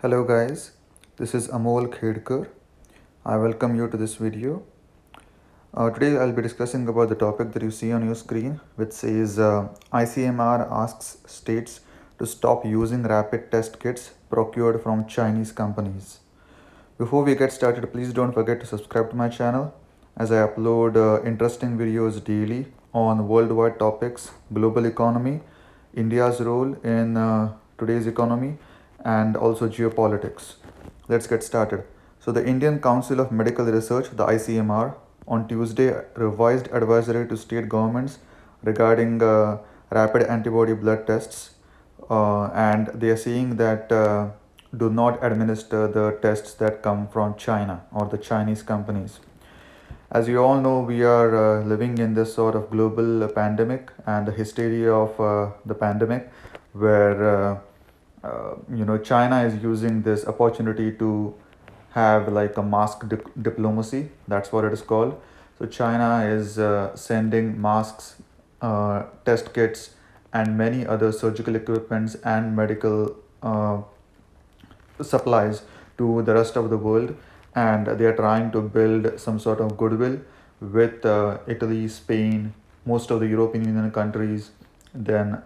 Hello guys, this is Amol Khedkar. I welcome you to this video. Today I'll be discussing about the topic that you see on your screen, which says ICMR asks states to stop using rapid test kits procured from Chinese companies. Before we get started, please don't forget to subscribe to my channel as I upload interesting videos daily on worldwide topics, global economy, India's role in today's economy, and also geopolitics. Let's get started. So, the Indian Council of Medical Research, the ICMR, on Tuesday revised advisory to state governments regarding rapid antibody blood tests, and they are saying that do not administer the tests that come from China or the Chinese companies. As you all know, we are living in this sort of global pandemic and the hysteria of the pandemic, where China is using this opportunity to have like a mask diplomacy. That's what it is called. So China is sending masks, test kits, and many other surgical equipments and medical supplies to the rest of the world, and they are trying to build some sort of goodwill with Italy, Spain, most of the European Union countries, then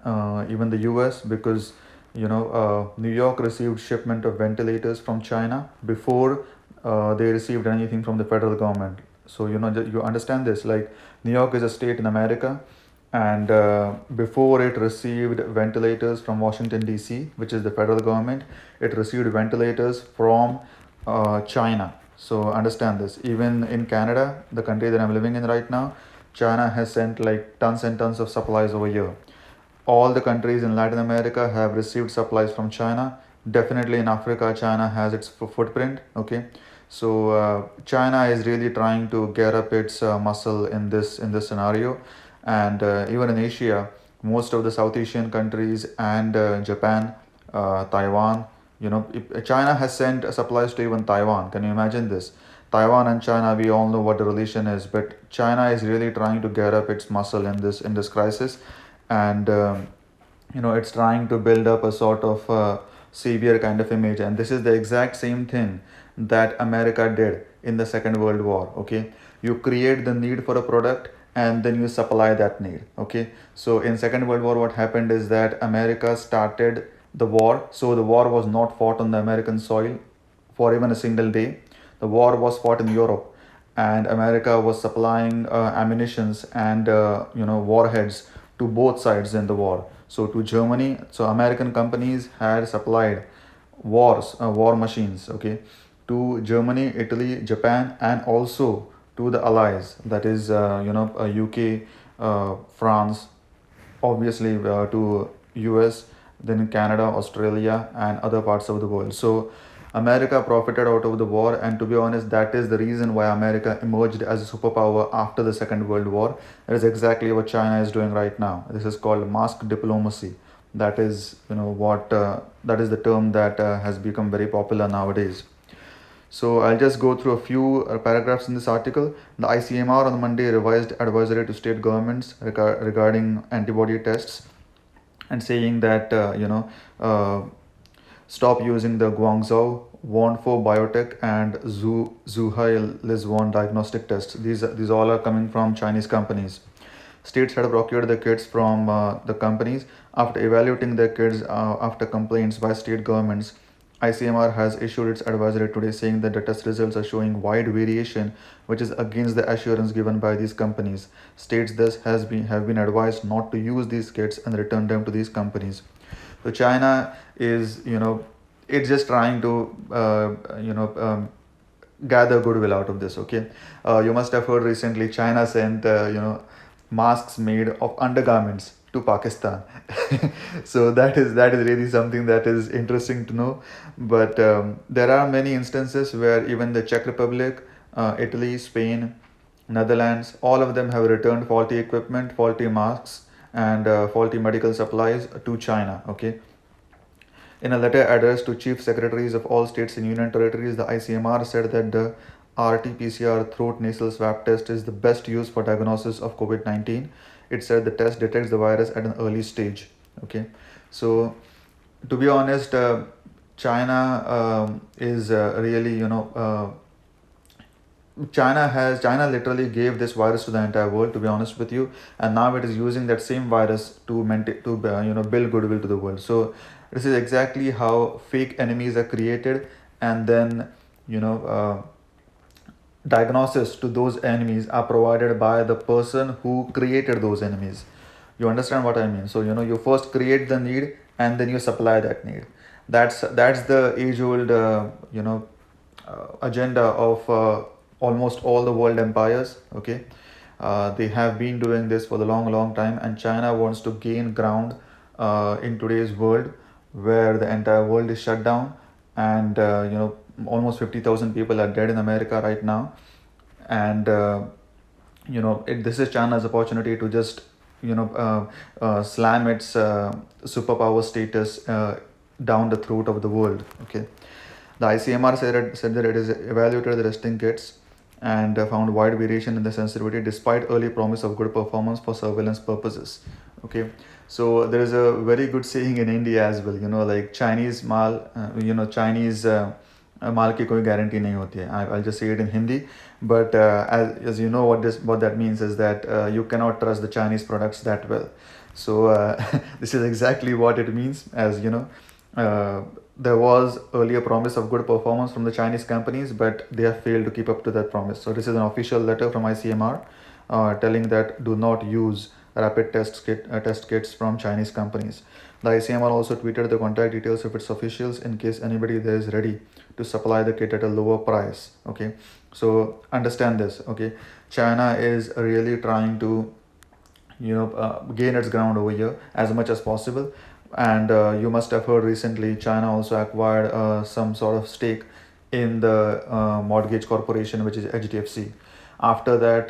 even the US, because New York received shipment of ventilators from China before they received anything from the federal government. So you understand this, like New York is a state in America, and before it received ventilators from Washington DC, which is the federal government, it received ventilators from China. So understand this. Even in Canada, the country that I'm living in right now, China has sent like tons and tons of supplies over here. All the countries in Latin America have received supplies from China. Definitely in Africa, China has its footprint. Okay, so China is really trying to get up its muscle in this scenario, and even in Asia, most of the South Asian countries and Japan, Taiwan. China has sent supplies to even Taiwan. Can you imagine this? Taiwan and China, we all know what the relation is, but China is really trying to get up its muscle in this crisis, and it's trying to build up a sort of savior kind of image, and this is the exact same thing that America did in the Second World War. Okay, you create the need for a product and then you supply that need. Okay, so in Second World War, what happened is that America started the war, so the war was not fought on the American soil for even a single day. The war was fought in Europe, and America was supplying ammunitions and warheads to both sides in the war. So to Germany, so American companies had supplied war machines, okay, to Germany, Italy, Japan, and also to the allies, that is UK, France, obviously to US, then Canada, Australia, and other parts of the world. So America profited out of the war, and to be honest, that is the reason why America emerged as a superpower after the Second World War. That is exactly what China is doing right now. This is called mask diplomacy. That is that is the term that has become very popular nowadays. So I'll just go through a few paragraphs in this article. The ICMR on Monday revised advisory to state governments regarding antibody tests, and saying that stop using the Guangzhou Wanfo Biotech and Zhuhai Lizwan diagnostic tests. These all are coming from Chinese companies. States had procured the kits from the companies. After evaluating the kits after complaints by state governments, ICMR has issued its advisory today, saying that the test results are showing wide variation, which is against the assurance given by these companies. States thus have been advised not to use these kits and return them to these companies. So China is, it's just trying to, gather goodwill out of this. Okay, you must have heard recently China sent, masks made of undergarments to Pakistan. So that is really something that is interesting to know. But there are many instances where even the Czech Republic, Italy, Spain, Netherlands, all of them have returned faulty equipment, faulty masks, and faulty medical supplies to China. Okay. In a letter addressed to chief secretaries of all states and union territories, the ICMR said that the RT-PCR throat nasal swab test is the best use for diagnosis of COVID-19. It said the test detects the virus at an early stage. Okay, so to be honest, China is really, China literally gave this virus to the entire world, to be honest with you, and now it is using that same virus to maintain, to build goodwill to the world. So this is exactly how fake enemies are created, and then you know diagnosis to those enemies are provided by the person who created those enemies. You understand what I mean? So you first create the need and then you supply that need. That's the age old agenda of almost all the world empires. Okay, they have been doing this for the long time, and China wants to gain ground in today's world where the entire world is shut down, and almost 50,000 people are dead in America right now, and this is China's opportunity to just slam its superpower status down the throat of the world. Okay, the ICMR said that it has evaluated the testing kits and found wide variation in the sensitivity despite early promise of good performance for surveillance purposes. Okay, so there is a very good saying in India as well, like Chinese mal, Chinese माल की कोई guarantee नहीं होती है. I'll just say it in Hindi, but as you know what that means is that you cannot trust the Chinese products that well. So this is exactly what it means, as there was earlier promise of good performance from the Chinese companies, but they have failed to keep up to that promise. So this is an official letter from ICMR telling that do not use rapid test kits from Chinese companies. The ICMR also tweeted the contact details of its officials in case anybody there is ready to supply the kit at a lower price. Okay, so understand this. Okay, China is really trying to gain its ground over here as much as possible, and you must have heard recently China also acquired some sort of stake in the mortgage corporation, which is HDFC. After that,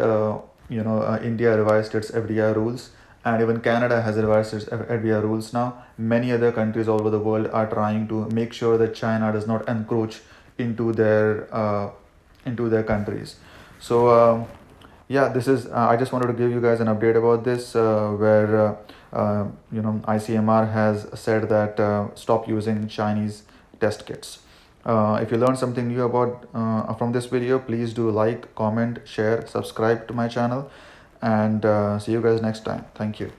India revised its FDI rules, and even Canada has revised its FDI rules now. Many other countries all over the world are trying to make sure that China does not encroach into their countries. So yeah, this is I just wanted to give you guys an update about this, where ICMR has said that stop using Chinese test kits. If you learned something new about from this video, please do like, comment, share, subscribe to my channel, and see you guys next time. Thank you.